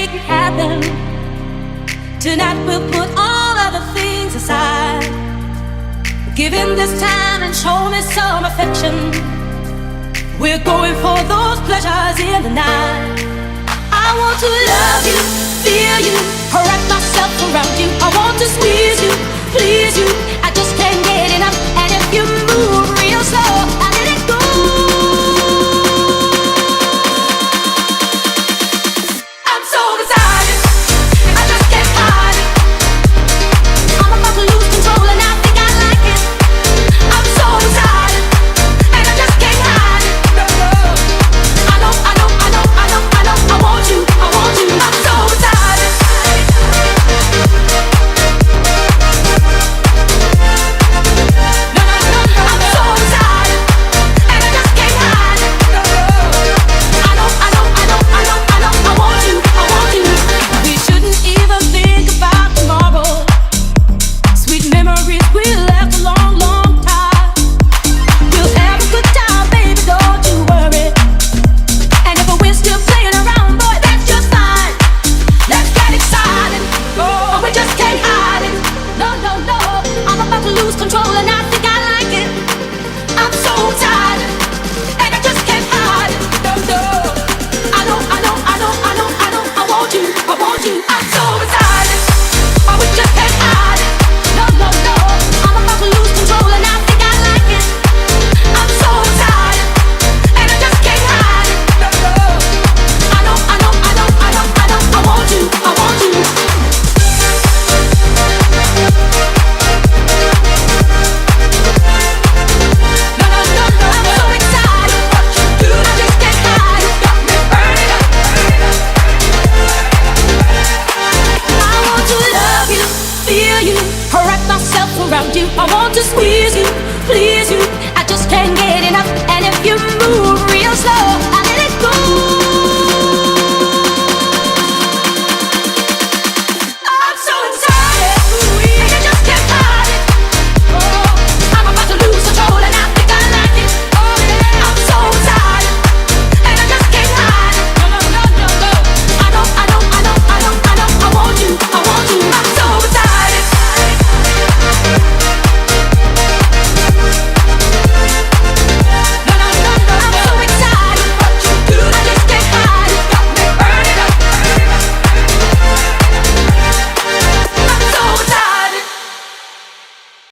make it happen. Tonight we'll put all other things aside. Give in this time and show me some affection. We're going for those pleasures in the night. I want to love you, feel you, wrap myself around you. I want to squeeze you, please you. I just can't get enough. And if you move real slow, I let it go. I'm so beside it, I just can't hide it. I'm about to lose control and I think I like it. I'm so beside it, and I just can't hide it. I know, I know, I know, I know, I know. I want you, I want you. I'm so beside it. No, no, no, no. I'm so beside it, and I just can't hide it. I know, I know, I know, I know, I know. I want you, I want you. We shouldn't even think about tomorrow. Sweet memories we left a long, long time. We'll have a good time, baby, don't you worry. And if we're still playing around, boy, that's just fine. Let's get excited. Oh, we just can't hide it. No, no, no. I'm about to lose control and I think I like it. I'm so tired and I just can't hide it. No, no. I know, I know, I know, I know, I know. I want you, I want you. I'm so excited. Oh, we just can't hide it. No, no, no. I'm about to lose control and I think I like it. I'm so tired and I just can't hide it. No, no. I know, I know, I know, I know, I know. I want you, I want you. No, no, no, no. I'm so excited. What you do, I just can't hide it. Got me burning up. I want to love you, feel you, wrap myself around you. I want to squeeze you, please you. I just can't get enough. And if you move real slow,